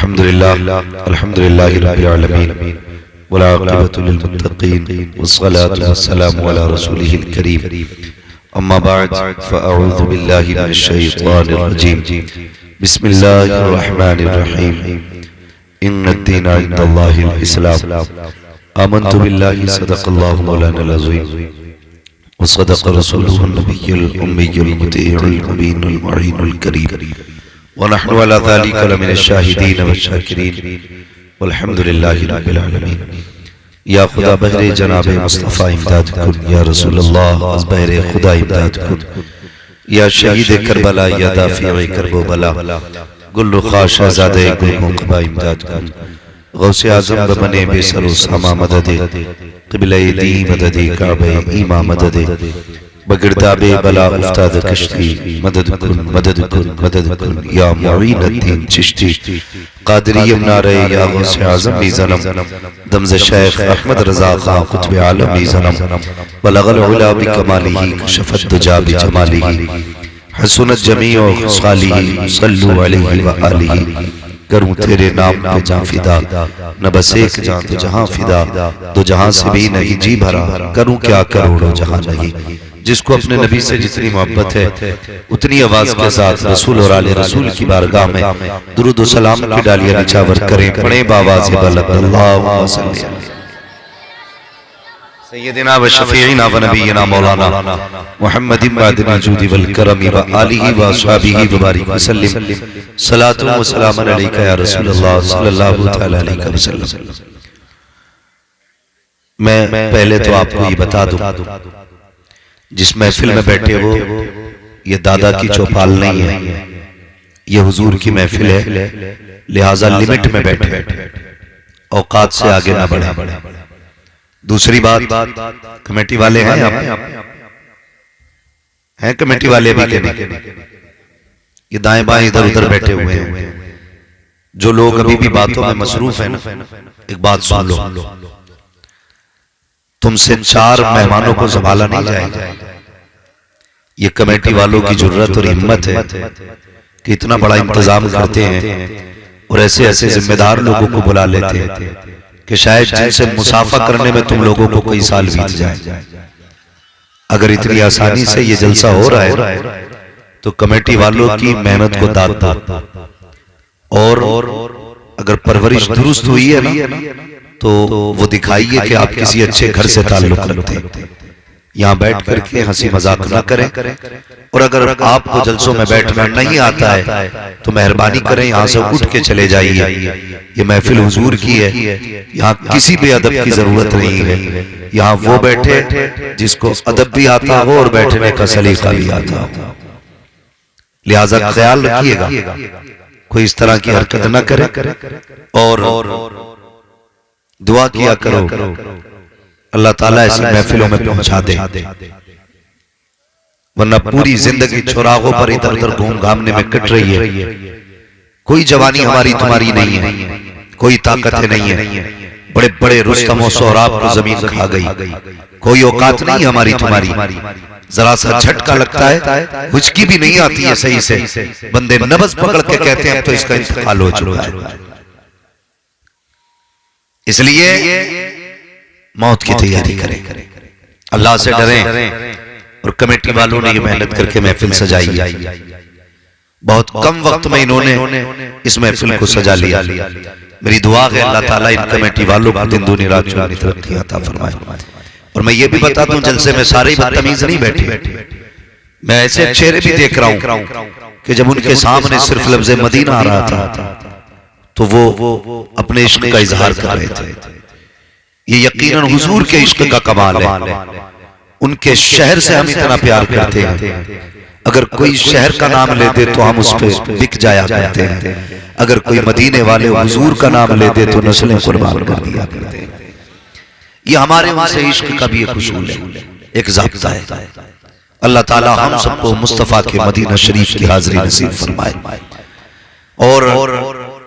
अल्हम्दुलिल्लाहि रब्बिल आलमीन वल आक़िबतु लिल मुत्तक़ीन वस्सलातु वस्सलामु अला रसूलिहिल करीम अम्मा बाद फ़अऊज़ु बिल्लाहि मिनश शैतानिर रजीम बिस्मिल्लाहिर रहमानिर रहीम इन्नद्दीना इंदल्लाहिल इस्लाम आमन्तु बिल्लाहि सदक़ल्लाहु मौलानाल अज़ीम व सदक़ रसूलुहुन नबियुल उम्मियुल मुतीउल मुबीनुल मुईनुल करीम वनहनु अला ज़ालिका लमिनश शाहिदीन वश्शाकिरीन वल्हम्दुलिल्लाहि रब्बिल आलमीन। या खुदा बहरे जनाबे मुस्तफ़ा इमदाद कुन, या रसूलल्लाह बहरे खुदा इमदाद कुन, या शहीद करबला या दाफ़िए करबो बला गुल ख़ाशज़ादे गुल मुक़बा इमदाद कुन। गौसे आज़म बने बेसरो सामा मददे क़िबले दी मददे काबे ईमा मददे बगिरदाबे बला उफ्ताद कश्ती मदद कुन मदद कुन मदद कुन या मुईनुद्दीन चिश्ती क़ादरी यमनारे या गौसे आज़म मीज़नम दमज़ शेख अहमद रज़ा ख़ां क़ुत्ब आलम मीज़नम बलग़ल उला बिकमालिही कशफ़त दुजा बिजमालिही हसनत जमीउ ख़िसालिही सल्लु अलैहि व आलिही। करूं तेरे नाम पे जान फिदा, न बस एक जान तो जहां फिदा, दो जहां से भी नहीं जी भरा, करूं क्या करोड़ों जहां नहीं। जिसको अपने नबी से जितनी मोहब्बत है उतनी आवाज के साथ रसूल और आले रसूल की बारगाह में दुरूद व सलाम की डालियां निछावर करें, पढ़े बावाज़ बुलंद अल्लाहुम्मा सल्ली सय्यदिना व शफीइना व नबीना मौलाना मुहम्मदिन बादिल जूदी वल करमी व आलिहि व अस्हाबिहि व बारिक व सल्लिम सलातु व सलामुन अलैका या रसूलल्लाह सल्लल्लाहु तआला अलैहि वसल्लम। मैं पहले तो आपको ये बता दूं, जिस महफिल में बैठे हो ये दादा की चौपाल नहीं है, ये हुजूर की महफिल है, लिहाजा लिमिट में बैठे, औकात से आगे ना बढ़े। दूसरी बात, कमेटी वाले हैं आप हैं कमेटी वाले भी के नहीं, ये दाएं बाएं इधर उधर बैठे हुए हैं। जो लोग अभी भी बातों में मसरूफ हैं ना, एक बात सुन लो, तुमसे 4 मेहमानों को संभाला नहीं जाएगा। ये कमेटी वालों की जरूरत और हिम्मत है कि इतना बड़ा इंतजाम करते हैं और ऐसे ऐसे जिम्मेदार लोगों को बुला लेते हैं कि शायद जिनसे मुसाफा करने में तुम लोगों को कई साल बीत जाए। अगर इतनी आसानी से ये जलसा हो रहा है तो कमेटी वालों की मेहनत को दाद दो, और अगर परवरिश दुरुस्त हुई है ना तो वो दिखाइए कि आप किसी अच्छे घर से ताल्लुक रखते हैं। यहाँ बैठ करके हंसी मजाक ना करें, और अगर आपको जलसों में बैठना नहीं आता है तो मेहरबानी करें यहाँ से उठ के चले जाइए। ये महफिल हुजूर की है, यहाँ किसी भी अदब की जरूरत नहीं है। यहाँ वो बैठे जिसको अदब भी आता हो और बैठने का सलीका भी आता हो। लिहाजा ख्याल रखिएगा कोई इस तरह की हरकत न करे, और दुआ किया करो अल्लाह ताला ऐसी महफिलों में पहुंचा दे, वरना पूरी जिंदगी चौराहों पर इधर उधर घूम घामने में कट रही है। कोई जवानी हमारी तुम्हारी नहीं है, कोई ताकतें नहीं है, बड़े बड़े रुस्तम और सोहराब को जमीन खा गई, कोई औकात नहीं हमारी तुम्हारी। जरा सा झटका लगता है, हुचकी भी नहीं आती है सही से, बंदे नब्ज पकड़ के कहते हैं तो इसका इंतकाल हो चुका है। इसलिए मौत की तैयारी करें, अल्लाह से डरें। और कमेटी वालों ने ये मेहनत करके महफिल सजाई है, बहुत कम वक्त में इन्होंने इस महफिल को सजा लिया। मेरी दुआ है अल्लाह ताला इन कमेटी वालों को दिन दूनी रात चौगुनी तरक्की अता फरमाए। और मैं ये भी बता दूं, जलसे में सारे बदतमीज नहीं बैठे, मैं ऐसे चेहरे भी देख रहा हूं कि जब उनके सामने सिर्फ लफ्ज़ मदीना आ रहा था तो वो अपने इश्क का इजहार कर रहे थे। ये यकीनन हुजूर के इश्क का कमाल है। उनके शहर से हम इतना प्यार करते हैं, अगर कोई शहर का नाम ले दे तो हम उस पे बिक जाया करते हैं, अगर कोई मदीने वाले हुजूर का नाम ले दे तो नस्लें कुर्बान कर दिया करते हैं। ये हमारे उनसे इश्क का भी एक उसूल है, एक ज़ाब्ता है। अल्लाह ताला हम सबको मुस्तफ़ा के मदीना शरीफ की हाज़िरी नसीब फरमाए। और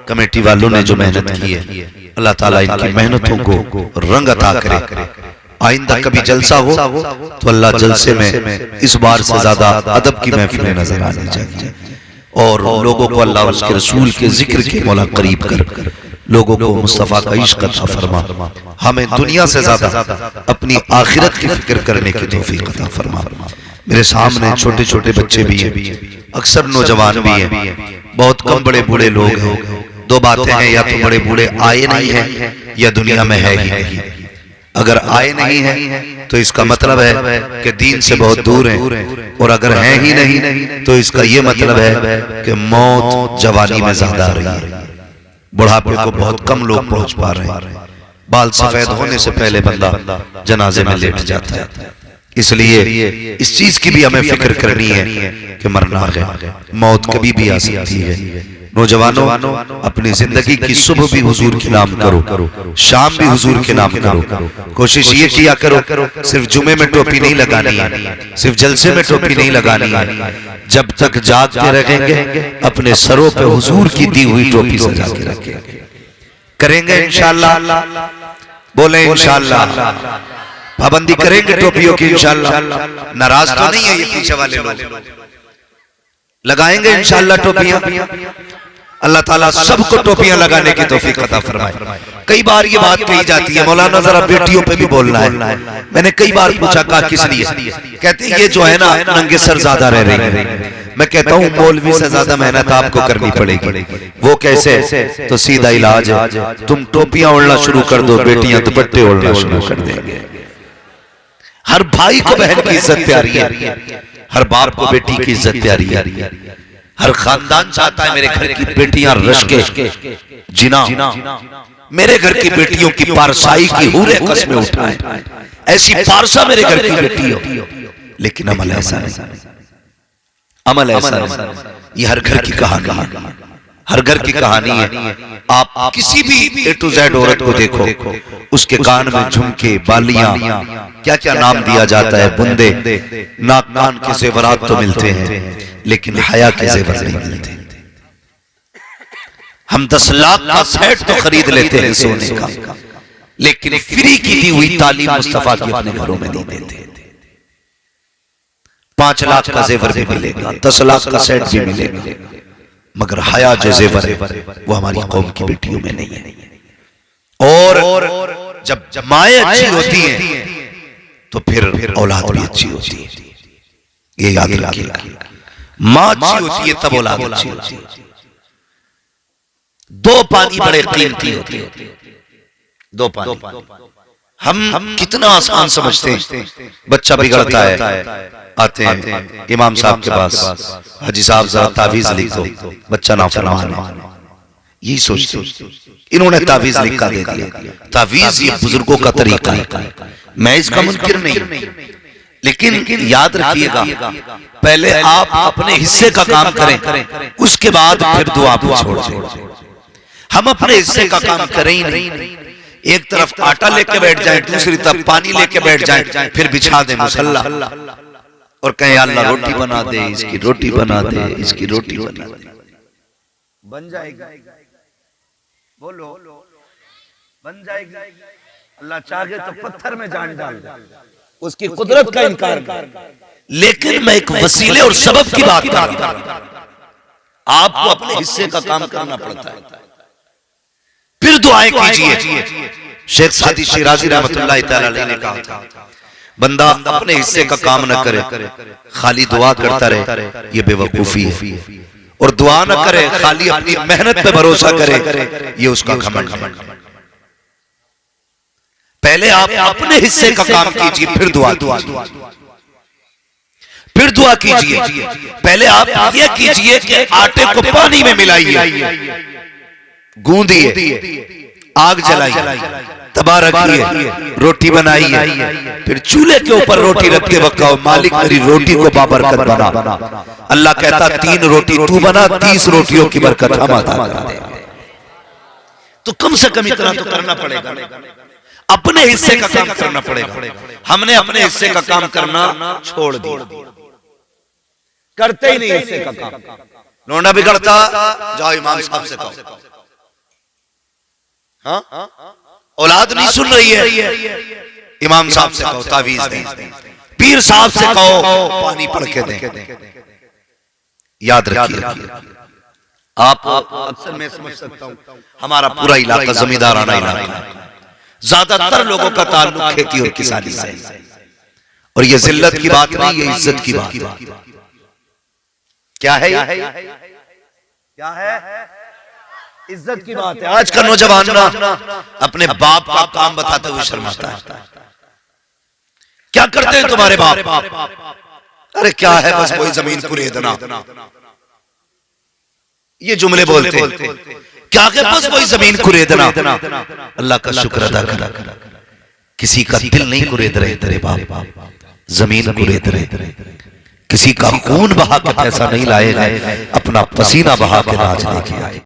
कमेटी वालों ने जो मेहनत की है, अल्लाह ताला इनकी मेहनतों को रंग अता करे। आइंदा कभी जलसा हो तो अल्लाह जलसे में इस बार से ज्यादा अदब की महफिलें नजर आनी चाहिए। और लोगों को अल्लाह उसके रसूल के जिक्र के मौला करीब कर लोगों को मुस्तफ़ा का इश्क अता फरमा। हमें दुनिया से ज्यादा अपनी आखिरत की फिक्र करने की तौफीक अता फरमा। मेरे सामने छोटे छोटे बच्चे भी हैं, अक्सर नौजवान भी हैं, बहुत कम बड़े बूढ़े लोग हैं। दो बातें हैं, या तो बड़े बूढ़े आए नहीं हैं या दुनिया में है ही नहीं। अगर आए नहीं हैं तो इसका मतलब है कि दीन से बहुत दूर हैं, और अगर हैं ही नहीं तो इसका यह मतलब है कि मौत जवानी में ज्यादा आ रही है, बुढ़ापे को बहुत कम लोग पहुंच पा रहे हैं। बाल सफेद होने से पहले बंदा जनाजे में लेट जाता है। इसलिए इस चीज की भी हमें फिक्र करनी है कि मरना है, मौत कभी भी आ सकती है। नौजवानों, अपनी जिंदगी की सुबह भी हुजूर के नाम करो, शाम भी हुजूर के नाम करो। कोशिश ये किया करो, सिर्फ जुमे में टोपी नहीं लगानी है, सिर्फ जलसे में टोपी नहीं लगानी है। जब तक जागते रहेंगे अपने सरों पे हुजूर की दी हुई टोपी सजा के रखेंगे। करेंगे इंशाअल्लाह, बोले इंशाअल्लाह। पाबंदी करेंगे टोपियों की इंशाअल्लाह। नाराज तो नहीं है ये पीछे वाले लोग? लगाएंगे इंशाअल्लाह टोपियां। अल्लाह ताला सबको टोपियां लगाने की तौफीक अता फरमाए। कई बार ये बात कही जाती है, मौलाना जरा बेटियों पे भी बोलना है। मैंने कई बार पूछा, कहा किस लिए? कहते ये जो है ना नंगे सर ज्यादा रह रही है। मैं कहता हूँ मौलवी से ज्यादा मेहनत आपको करनी पड़ेगी। वो कैसे? तो सीधा इलाज है, तुम टोपियां ओढ़ना शुरू कर दो, बेटियां दुपट्टे ओढ़ना शुरू कर देंगे। हर भाई को बहन की इज्जत प्यारी है, हर बाप को बेटी की इज्जत प्यारी है। हर खानदान चाहता है मेरे घर की बेटियां रश्के जिना, मेरे घर की बेटियों की पारसाई की हूरे कस्में उठाएं, ऐसी पारसा मेरे घर की बेटी हो। लेकिन अमल ऐसा नहीं, अमल ऐसा नहीं। ये हर घर की कहानी है, हर घर की कहानी है। आप किसी भी ए टू जेड औरत को देखो, उसके कान में झुमके, बालियां, क्या क्या नाम दिया जाता है, बुंदे, नाक कान के जेवरात तो मिलते हैं, लेकिन हया के जेवर नहीं मिलते। हम 10 लाख का सेट तो खरीद लेते हैं सोने का, लेकिन फ्री की दी हुई तालीम मुस्तफा की अपने घरों में नहीं देते। 5 लाख का जेवर भी मिलेगा, 10 लाख का सेट भी मिलेगा, मगर हया जो जेवर है वो हमारी कौम की बेटियों में नहीं है। और जब माएँ अच्छी होती हैं तो फिर औलाद भी अच्छी होती है। ये याद रखिएगा, माँ अच्छी होती है तब औलाद अच्छी होती है। 2 पानी बड़े कीमती होते हैं, 2 पानी। हम कितना आसान समझते हैं। बच्चा बिगड़ता है, आते हैं इमाम साहब के पास, हाजी साहब जरा तावीज लिख दो, बच्चा नाफरमान है। यही सोचते, इन्होंने तावीज लिखा दे दिया। तावीज ये बुजुर्गों का तरीका है, मैं इसका मुनकिर नहीं, लेकिन याद रखिएगा पहले आप अपने हिस्से का काम करें, उसके बाद फिर दुआ को छोड़ दें। हम अपने हिस्से का काम करें ही नहीं, एक तरफ आटा लेके बैठ जाए, दूसरी तरफ पानी लेके बैठ जाए, फिर बिछा दे मुसल्ला और कहें अल्लाह रोटी बना दे, इसकी रोटी बना दे, इसकी रोटी बना दे। बन जाएगी, बोलो बन जाएगी। अल्लाह चाहे तो पत्थर में जान डाल दे, उसकी कुदरत का इनकार कर। लेकिन मैं एक वसीले और सबब की बात कर रहा हूं। आपको अपने हिस्से का काम करना पड़ता है, फिर दुआएं कीजिए। शेख सादी शिराजी रहमतुल्लाह तआला अलैह ने कहा था, बंदा अपने हिस्से का काम न करे, खाली दुआ करता रहे, ये बेवकूफी है। और दुआ न करे, खाली अपनी मेहनत पे भरोसा करे, ये उसका घमंड है। पहले आप अपने हिस्से का काम कीजिए, फिर दुआ कीजिए, फिर दुआ कीजिए। पहले आप ये कीजिए कि आटे को पानी में मिलाइए, गूंदिए, आग जलाइए, तबा रखिए, रोटी बनाइए, फिर चूल्हे के ऊपर रोटी रख के बकाओ, मालिक मेरी रोटी को बाबरकत बना। अल्लाह कहता 3 रोटी तू बना, 30 रोटियों की बरकत हम अता कर देंगे। तो कम से कम इतना तो करना पड़ेगा, अपने हिस्से का काम करना पड़ेगा। हमने अपने हिस्से का काम करना छोड़ दिया, करते ही नहीं हिस्से का काम। लोंडा बिगड़ता, जाओ इमाम साहब से कहो। हाँ, औलाद नहीं सुन रही है, इमाम साहब से कहो तावीज दें, पीर साहब से कहो पानी पढ़ के दें। याद रखिए। आप अक्सर मैं समझ सकता हूं हमारा पूरा इलाका जमींदाराना इलाका है, ज्यादातर लोगों का ताल्लुक खेती और किसानी से, और ये जिल्लत की बात नहीं, ये इज्जत की बात है। क्या है? क्या है? इज्जत की बात है। आज का नौजवान ना अपने बाप का काम बताते हुए शर्माता है। क्या करते हैं तुम्हारे बाप? अरे क्या है, बस वही जमीन कुरेदना, ये जुमले बोलते क्या है, बस वही जमीन कुरेदना। अल्लाह का शुक्र अदा कर, किसी का दिल नहीं कुरेद रहे तेरे बाप, जमीन कुरेद रहे। किसी का खून बहा के पैसा नहीं लाए गए, अपना पसीना बहा के नाच लेके आए।